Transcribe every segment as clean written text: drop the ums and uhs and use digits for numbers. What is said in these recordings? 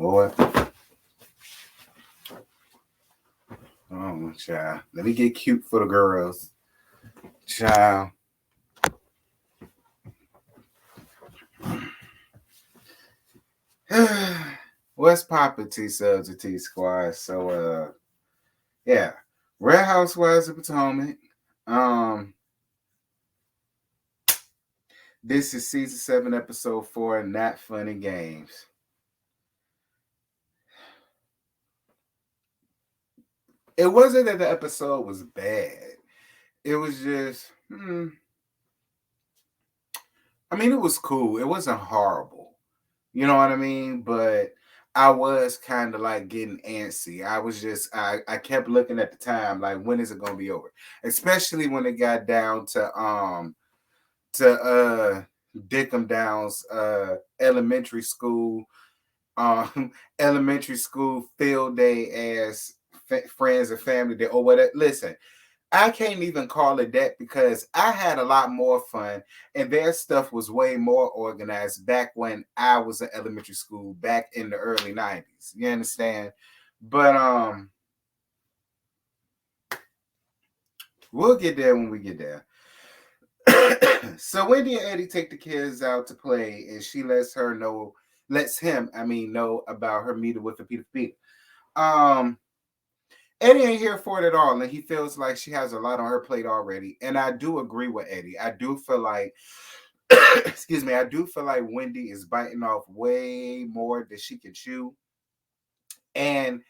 Lord. Oh, child. Let me get cute for the girls. Child. What's poppin', T-Subs and T-Squad? So, yeah. Real Housewives of Potomac. This is season 7, episode 4, Not Funny Games. It wasn't that the episode was bad. It was just, I mean, it was cool. It wasn't horrible. You know what I mean? But I was kind of like getting antsy. I kept looking at the time, like, when is it gonna be over? Especially when it got down to Dickham Downs elementary school field day as friends and family day or whatever. Listen, I can't even call it that because I had a lot more fun and their stuff was way more organized back when I was in elementary school back in the early 90s. You understand? But we'll get there when we get there. So Wendy and Eddie take the kids out to play and she lets him know about her meeting with the Peter. Eddie ain't here for it at all, and he feels like she has a lot on her plate already. And I do agree with Eddie. I do feel like, excuse me, I do feel like Wendy is biting off way more than she can chew. And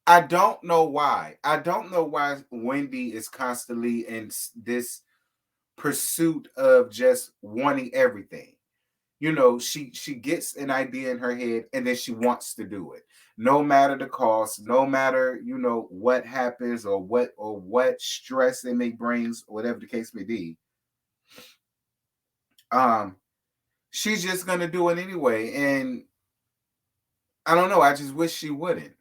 I don't know why. I don't know why Wendy is constantly in this pursuit of just wanting everything. You know, she gets an idea in her head and then she wants to do it, no matter the cost, no matter what happens or what stress it may brings, whatever the case may be. She's just gonna do it anyway, and I don't know. I just wish she wouldn't.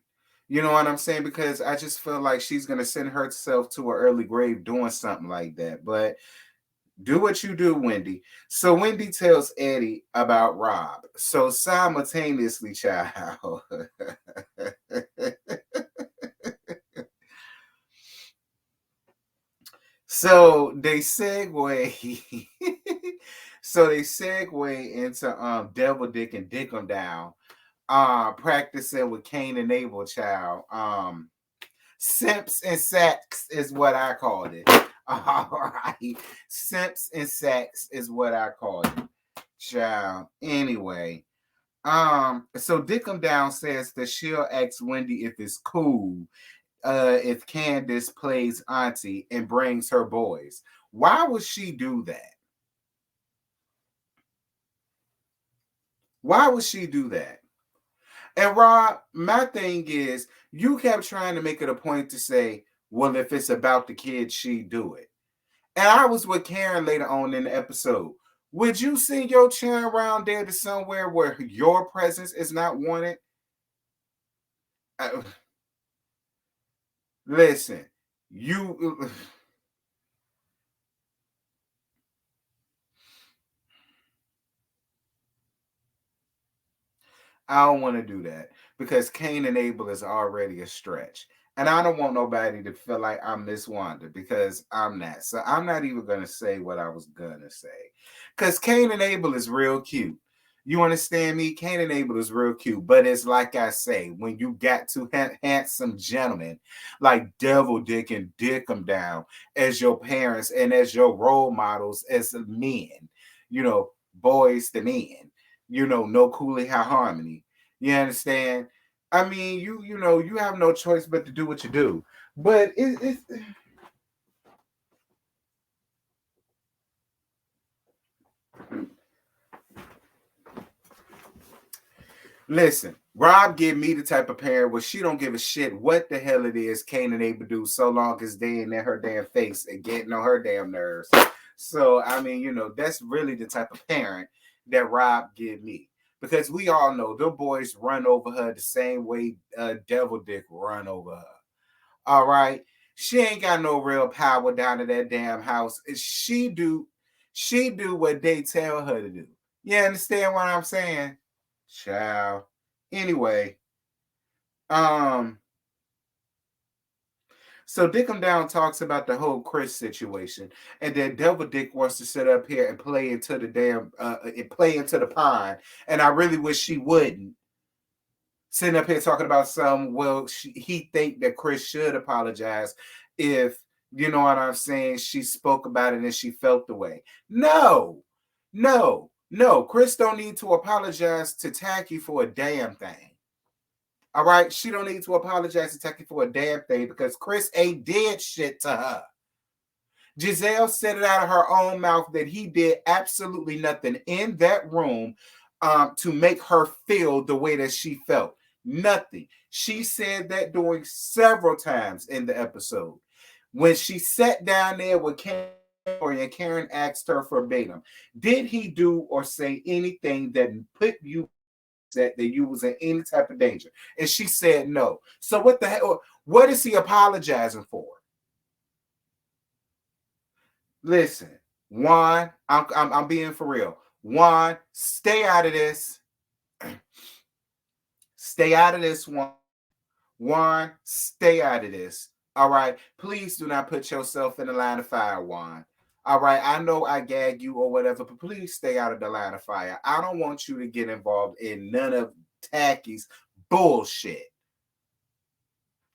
You know what I'm saying? Because I just feel like she's gonna send herself to an early grave doing something like that. But do what you do, Wendy. So Wendy tells Eddie about Rob. So simultaneously, child. So they segue. Into Devil Dick and Dick 'em Down. Practicing with Cain and Abel, child. Simps and Sacks is what I called it. All right. Simps and Sacks is what I called it. Child. Anyway. So Dickham Down says that she'll ask Wendy if it's cool if Candace plays auntie and brings her boys. Why would she do that? Why would she do that? And Rob, my thing is, you kept trying to make it a point to say, well, if it's about the kids, she do it. And I was with Karen later on in the episode. Would you send your chair around there to somewhere where your presence is not wanted? Listen, you. I don't want to do that because Cain and Abel is already a stretch. And I don't want nobody to feel like I'm Miss Wanda because I'm not. So I'm not even going to say what I was going to say. Because Cain and Abel is real cute. You understand me? Cain and Abel is real cute. But it's like I say, when you got two handsome gentlemen like Devil Dick and Dick 'em Down as your parents and as your role models as men, boys to men, no Cooley High Harmony. You understand? I mean, you have no choice but to do what you do. But it's Listen, Rob give me the type of parent where she don't give a shit what the hell it is Kane and Abel do, so long as they ain't in her damn face and getting on her damn nerves. So I mean, that's really the type of parent that Rob give me. Because we all know the boys run over her the same way Devil Dick run over her. All right. She ain't got no real power down in that damn house. She do what they tell her to do. You understand what I'm saying? Child. Anyway, um, so Dickum Down talks about the whole Chris situation, and then Devil Dick wants to sit up here and play into the damn and play into the pond. And I really wish she wouldn't. Sitting up here talking about some, well, he think that Chris should apologize if, you know what I'm saying, she spoke about it and she felt the way. No, no, no. Chris don't need to apologize to Tacky for a damn thing. All right, she don't need to apologize to Tacky for a damn thing because Chris ain't did shit to her. Giselle said it out of her own mouth that he did absolutely nothing in that room to make her feel the way that she felt. Nothing. She said that during several times in the episode. When she sat down there with Karen and Karen asked her verbatim, did he do or say anything that put you that you was in any type of danger? And she said no. So what the hell? What is he apologizing for? Listen, Juan, I'm being for real. Juan, stay out of this. Stay out of this, Juan. Juan, stay out of this. All right. Please do not put yourself in the line of fire, Juan. All right. I know I gag you or whatever, but please stay out of the line of fire. I don't want you to get involved in none of Tacky's bullshit.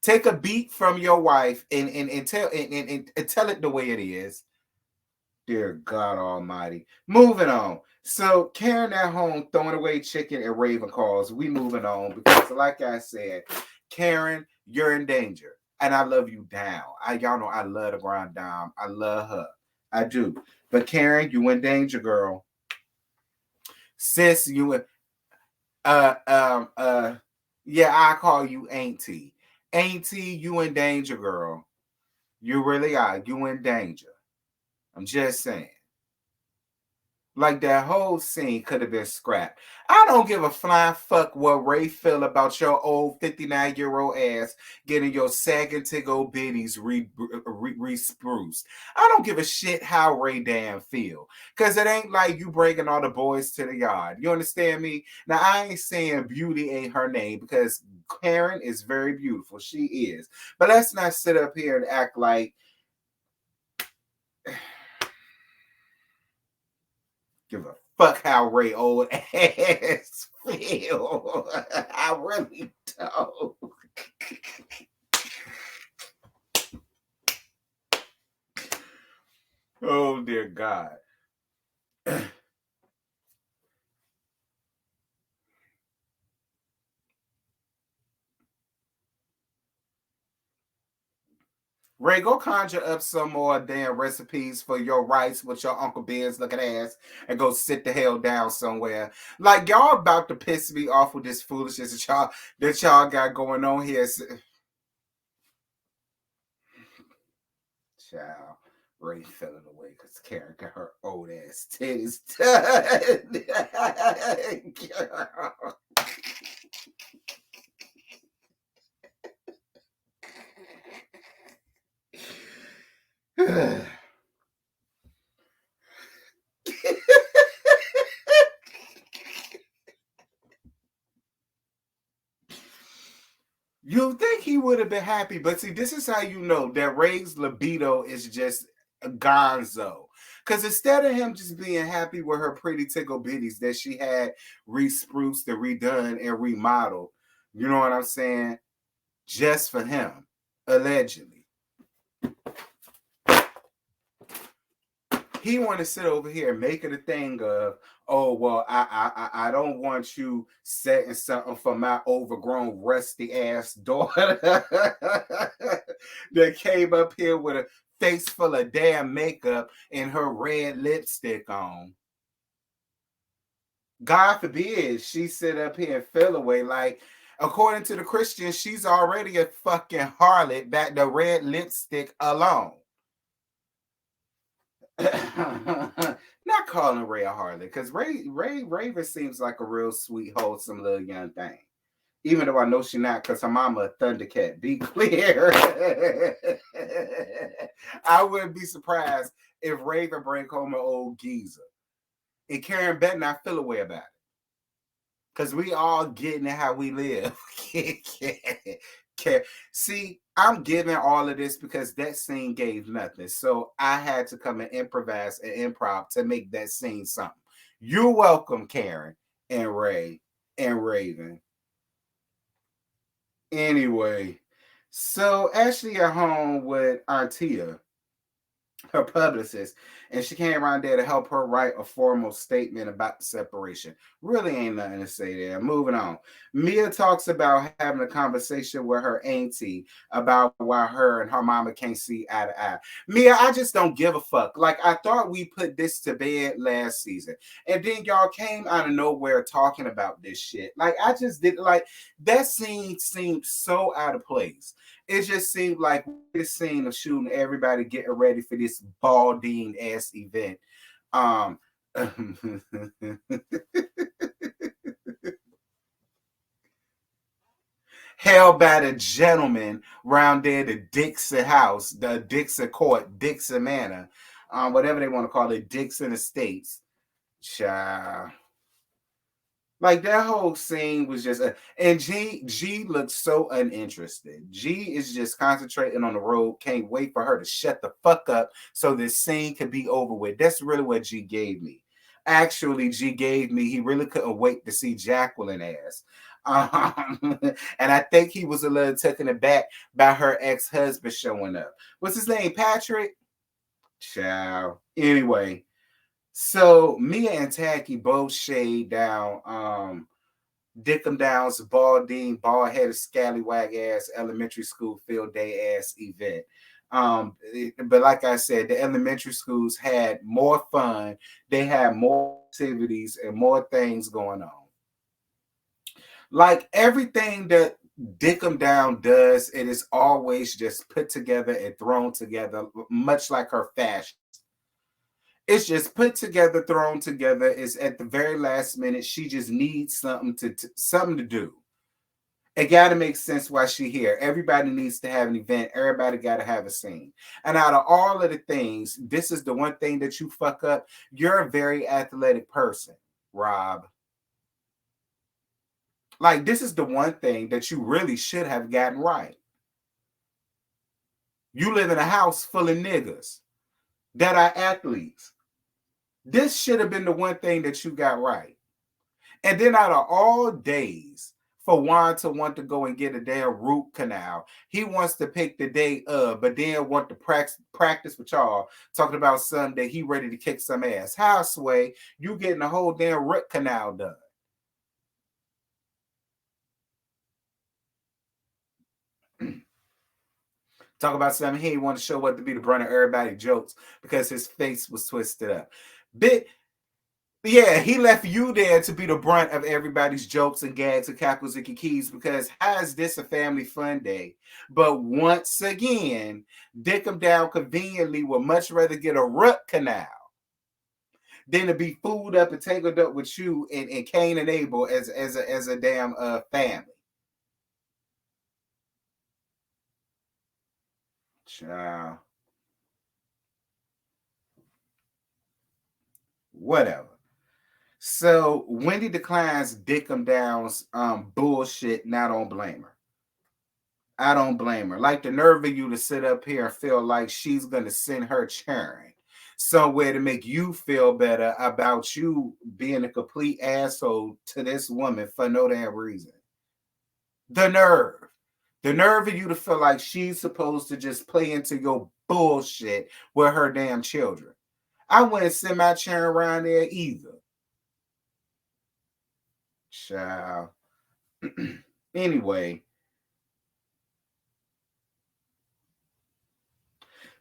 Take a beat from your wife and tell it the way it is. Dear God Almighty. Moving on. So Karen at home throwing away chicken and Raven calls. We moving on because, like I said, Karen, you're in danger, and I love you down. Y'all know I love the grind down. I love her. I do. But Karen, you in danger, girl. Sis, you yeah, I call you Auntie. Auntie, you in danger, girl. You really are. You in danger. I'm just saying. Like that whole scene could have been scrapped. I don't give a flying fuck what Ray feel about your old 59-year-old ass getting your sagging tiggle bitties re-spruced. I don't give a shit how Ray damn feel. Because it ain't like you bringing all the boys to the yard. You understand me? Now, I ain't saying beauty ain't her name because Karen is very beautiful. She is. But let's not sit up here and act like give a fuck how Ray old ass feel. I really don't. Oh dear God. Ray, go conjure up some more damn recipes for your rice with your Uncle Ben's looking ass and go sit the hell down somewhere. Like y'all about to piss me off with this foolishness that y'all got going on here. Child, Ray fell away because Karen got her old ass titties done. You think he would have been happy, but see, this is how you know that Ray's libido is just gonzo. Because instead of him just being happy with her pretty tickle bitties that she had re-spruced and redone and remodeled, you know what I'm saying? Just for him, allegedly. He want to sit over here making a thing of, oh well, I don't want you setting something for my overgrown rusty ass daughter that came up here with a face full of damn makeup and her red lipstick on. God forbid she sit up here and feel away. Like, according to the Christians, she's already a fucking harlot back the red lipstick alone. Not calling Ray a harlot, because Ray Raven seems like a real sweet, wholesome little young thing. Even though I know she not, because her mama a Thundercat. Be clear. I wouldn't be surprised if Raven bring home an old geezer. And Karen better not feel away about it. Because we all getting how we live. See, I'm giving all of this because that scene gave nothing. So I had to come and improvise and improv to make that scene something. You're welcome, Karen and Ray and Raven. Anyway, so Ashley at home with Artia, her publicist, and she came around there to help her write a formal statement about the separation. Really ain't nothing to say there. Moving on. Mia talks about having a conversation with her auntie about why her and her mama can't see eye to eye. Mia, I just don't give a fuck. Like, I thought we put this to bed last season, and then y'all came out of nowhere talking about this shit. Like, I just did, like, that scene seemed so out of place. It just seemed like this scene of shooting everybody getting ready for this balding ass event. Um Held by the gentleman round there, the Dixon house, the Dixon court, Dixon Manor, whatever they want to call it, Dixon Estates. Child. Like that whole scene was just and G looked so uninterested. G is just concentrating on the road, can't wait for her to shut the fuck up so this scene could be over with. That's really what G gave me. Actually, G gave me, he really couldn't wait to see Jacqueline ass. And I think he was a little taken aback by her ex-husband showing up. What's his name? Patrick? Ciao. Anyway, so Mia and Tacky both shade down Dickum Down's bald-headed, scallywag ass elementary school field day ass event. But like I said, the elementary schools had more fun, they had more activities and more things going on. Like everything that Dickum Down does, it is always just put together and thrown together, much like her fashion. It's just put together, thrown together. It's at the very last minute. She just needs something to do. It got to make sense why she here. Everybody needs to have an event. Everybody got to have a scene. And out of all of the things, this is the one thing that you fuck up. You're a very athletic person, Rob. Like, this is the one thing that you really should have gotten right. You live in a house full of niggas that are athletes. This should have been the one thing that you got right. And then out of all days, for Juan to want to go and get a damn root canal, he wants to pick the day of, but then want to practice with y'all, talking about Sunday, he ready to kick some ass. How, Sway, you getting the whole damn root canal done? Talk about something he didn't want to show what to be the brunt of everybody's jokes because his face was twisted up. Bit Yeah, he left you there to be the brunt of everybody's jokes and gags and cackles and kikis because how is this a family fun day? But once again, Dickum Down conveniently would much rather get a root canal than to be fooled up and tangled up with you and Cain and Abel as a damn family. Child. Whatever. So Wendy declines Dickum Down's bullshit, and I don't blame her. I don't blame her. Like the nerve of you to sit up here and feel like she's gonna send her churn somewhere to make you feel better about you being a complete asshole to this woman for no damn reason. The nerve. The nerve of you to feel like she's supposed to just play into your bullshit with her damn children. I wouldn't send my churn around there either. Child. Anyway,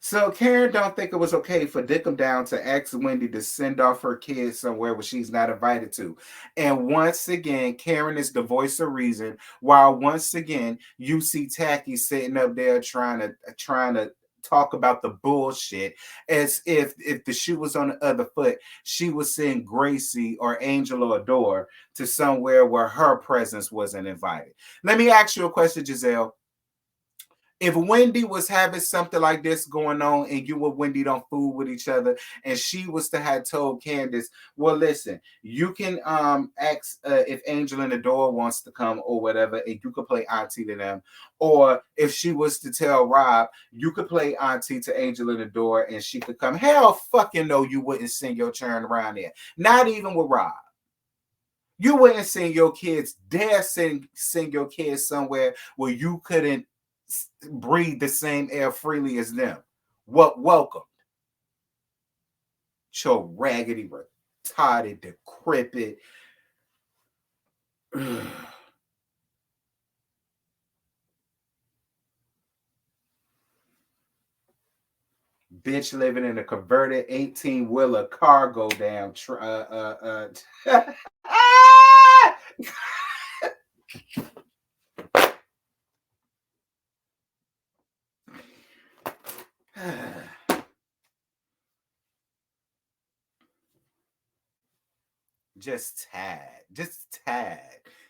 So Karen don't think it was okay for Dickum Down to ask Wendy to send off her kids somewhere where she's not invited to. And once again, Karen is the voice of reason, while once again you see Tacky sitting up there trying to talk about the bullshit as if the shoe was on the other foot, she was send Gracie or Angel or Adore to somewhere where her presence wasn't invited. Let me ask you a question, Giselle. If Wendy was having something like this going on and you and Wendy don't fool with each other, and she was to have told Candace, well, listen, you can ask if Angel in the door wants to come or whatever, and you could play auntie to them. Or if she was to tell Rob, you could play auntie to Angel in the door and she could come. Hell fucking no, you wouldn't sing your turn around there. Not even with Rob. You wouldn't send your kids, dare send your kids somewhere where you couldn't breathe the same air freely as them. What welcome? Your raggedy, retarded, decrepit. Bitch living in a converted 18-wheeler cargo damn just tad.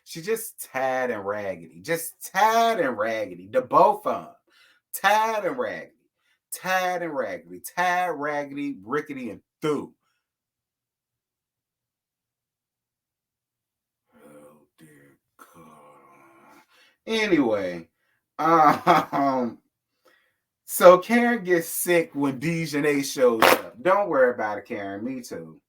She just tad and raggedy. Just tad and raggedy. The both of them. Tad and raggedy. Tad and raggedy. Tad, raggedy, rickety, and through. Oh dear God. Anyway, so Karen gets sick when Dejanae shows up. Don't worry about it, Karen. Me too.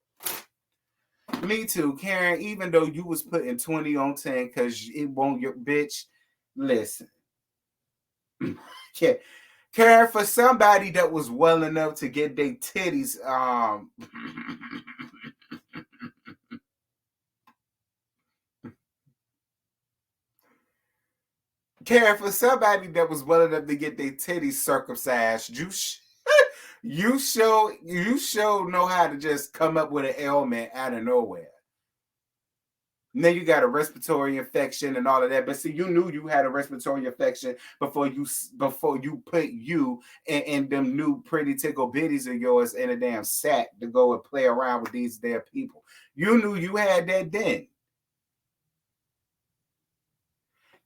Me too, Karen. Even though you was putting 20 on 10 because it won't your bitch. Listen. Karen, for somebody that was well enough to get their titties Karen, for somebody that was well enough to get their titties circumcised, you show know how to just come up with an ailment out of nowhere. And then you got a respiratory infection and all of that. But see, you knew you had a respiratory infection before you put you in them new pretty tickle bitties of yours in a damn sack to go and play around with these damn people. You knew you had that then.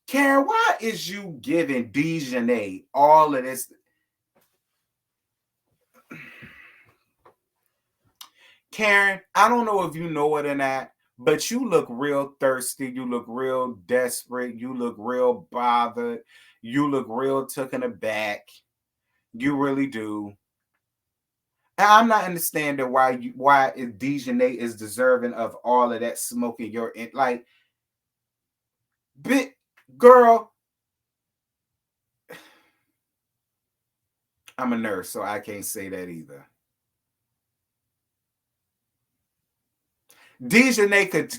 Karen, why is you giving Dejanae all of this? Karen, I don't know if you know it or not, but you look real thirsty. You look real desperate. You look real bothered. You look real taken aback. You really do. And I'm not understanding why Dejanae is deserving of all of that smoke in your like, bit girl. I'm a nurse, so I can't say that either. Dejanae could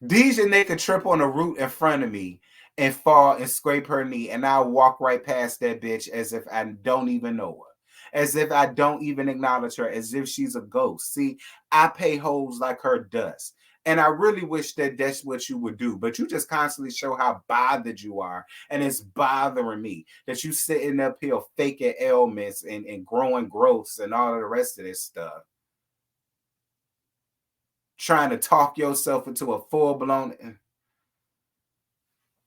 Dejanae could trip on a root in front of me and fall and scrape her knee, and I'll walk right past that bitch as if I don't even know her, as if I don't even acknowledge her, as if she's a ghost. See, I pay hoes like her dust. And I really wish that that's what you would do, but you just constantly show how bothered you are, and it's bothering me that you sitting up here faking ailments and growing growths and all of the rest of this stuff, trying to talk yourself into a full blown.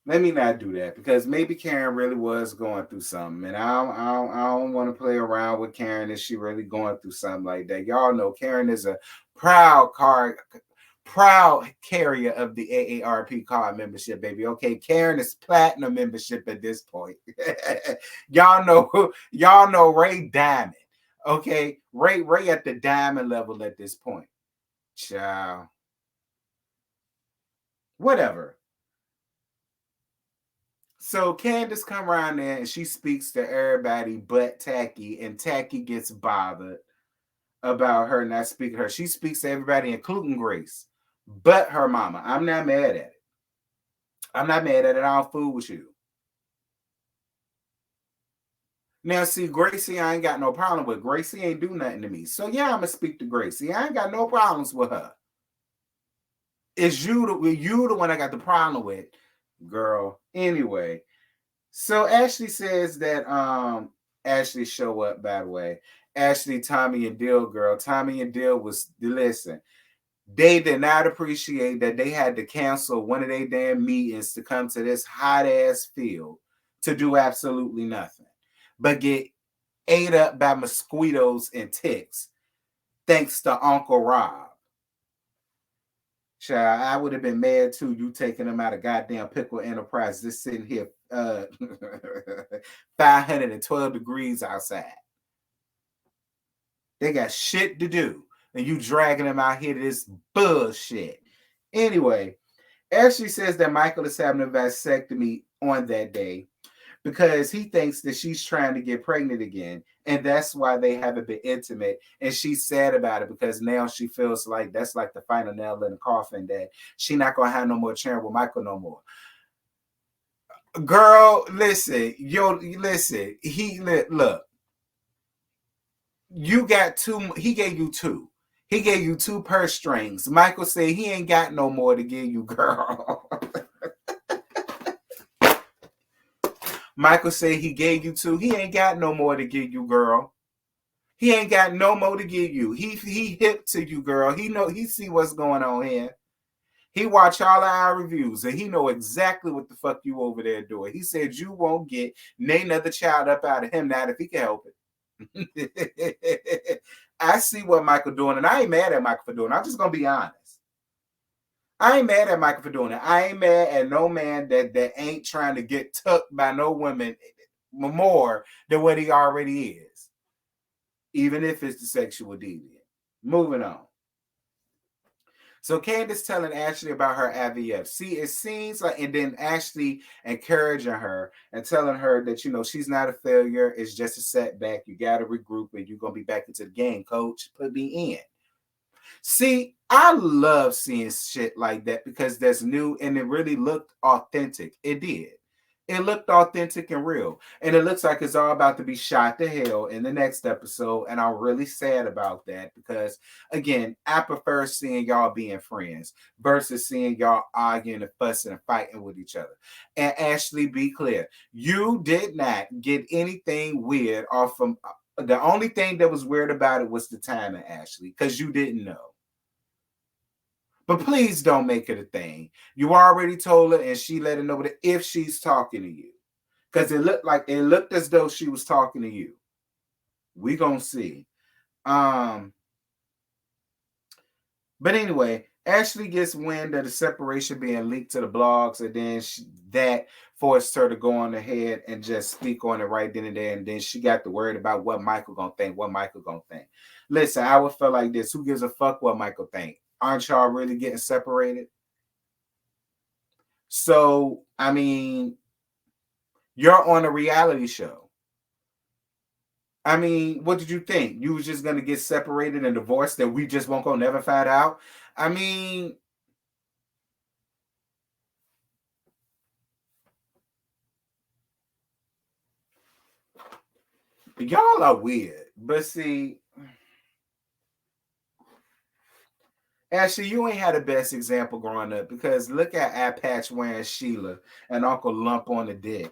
Let me not do that because maybe Karen really was going through something, and I don't want to play around with Karen if she really going through something like that. Y'all know Karen is a proud proud carrier of the AARP card membership, baby. Okay, Karen is platinum membership at this point. y'all know Ray Diamond. Okay, Ray at the diamond level at this point. Ciao. Whatever. So Candace come around there and she speaks to everybody but Tacky, and Tacky gets bothered about her not speaking to her. She speaks to everybody, including Grace, but her mama. I'm not mad at it. I'm not mad at it. I don't fool with you. Now, see, Gracie, I ain't got no problem with. Gracie ain't do nothing to me. So, yeah, I'm going to speak to Gracie. I ain't got no problems with her. It's you the one I got the problem with, girl. Anyway, so Ashley says that Ashley show up, by the way. Ashley, Tommy, and Dill, girl. Tommy and Dill was, listen, they did not appreciate that they had to cancel one of their damn meetings to come to this hot ass field to do absolutely nothing but get ate up by mosquitoes and ticks thanks to Uncle Rob. Child, I would have been mad too, you taking them out of goddamn Pickle Enterprise, just sitting here 512 degrees outside. They got shit to do, and you dragging them out here to this bullshit. Anyway, Ashley says that Michael is having a vasectomy on that day because he thinks that she's trying to get pregnant again. And that's why they haven't been intimate. And she's sad about it because now she feels like that's like the final nail in the coffin, that she not going to have no more chance with Michael no more. Girl, listen, listen. Look, you got two. He gave you two. He gave you two purse strings. Michael said he ain't got no more to give you, girl. Michael said he gave you two. He ain't got no more to give you, girl. He ain't got no more to give you. He hip to you, girl. He see what's going on here. He watch all of our reviews and he know exactly what the fuck you over there doing. He said you won't get another child up out of him now if he can help it. I see what Michael doing, and I ain't mad at Michael for doing it. I'm just gonna be honest. I ain't mad at Michael for doing it. I ain't mad at no man that ain't trying to get tucked by no women more than what he already is, even if it's the sexual deviant. Moving on. So Candace telling Ashley about her IVF. See, it seems like, and then Ashley encouraging her and telling her that, she's not a failure. It's just a setback. You got to regroup and you're going to be back into the game, coach. Put me in. See, I love seeing shit like that because that's new and it really looked authentic. It did. It looked authentic and real. And it looks like it's all about to be shot to hell in the next episode. And I'm really sad about that because, again, I prefer seeing y'all being friends versus seeing y'all arguing and fussing and fighting with each other. And Ashley, be clear. You did not get anything weird off from... The only thing that was weird about it was the timing, Ashley, because you didn't know. But please don't make it a thing. You already told her and she let her know that if she's talking to you. Because it looked as though she was talking to you. We gonna see. But anyway, Ashley gets wind of the separation being leaked to the blogs, and then that forced her to go on ahead and just speak on it right then and there. And then she got to worried about what Michael gonna think, Listen, I would feel like this. Who gives a fuck what Michael think? Aren't y'all really getting separated? So, I mean, you're on a reality show. I mean, what did you think? You was just going to get separated and divorced and we just won't go never find out? I mean, y'all are weird. But see... Ashley, you ain't had the best example growing up because look at Eye Patch wearing Sheila and Uncle Lump on the dick.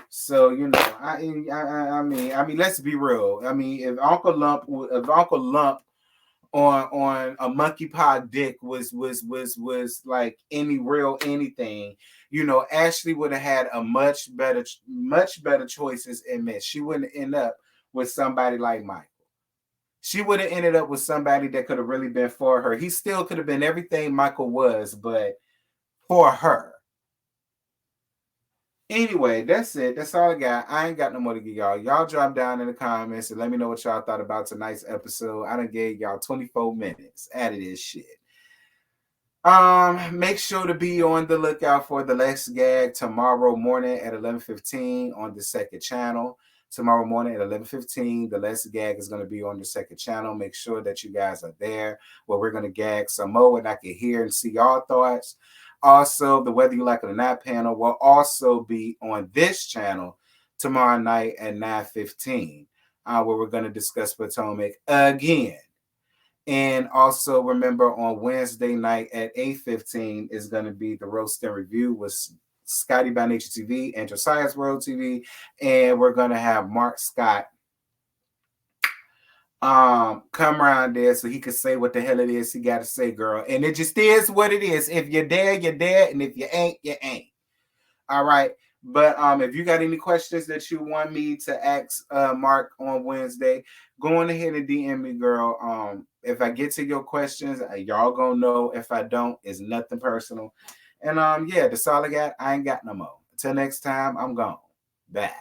So I mean, let's be real. I mean, if Uncle Lump on a monkey paw dick was like any real anything, Ashley would have had a much better choices in men. She wouldn't end up with somebody like Mike. She would have ended up with somebody that could have really been for her. He still could have been everything Michael was, but for her. Anyway, that's it. That's all I got. I ain't got no more to give y'all. Y'all drop down in the comments and let me know what y'all thought about tonight's episode. I done gave y'all 24 minutes out of this shit. Make sure to be on the lookout for the Let's Gag tomorrow morning at 11:15 on the second channel. Tomorrow morning at 11:15, the Let's Gag is going to be on the second channel. Make sure that you guys are there where we're going to gag some more and I can hear and see y'all thoughts. Also, the Whether You Like It or Not panel will also be on this channel tomorrow night at 9:15, where we're going to discuss Potomac again. And also remember on Wednesday night at 8:15 is going to be the Roast and Review with Scotty by Nature TV and Josiah's World TV. And we're going to have Mark Scott come around there so he could say what the hell it is he got to say, girl. And it just is what it is. If you're there, you're there. And if you ain't, you ain't. All right. But if you got any questions that you want me to ask Mark on Wednesday, go on ahead and DM me, girl. If I get to your questions, y'all gonna know. If I don't, it's nothing personal. And yeah, that's all I got. I ain't got no more. Until next time, I'm gone. Bye.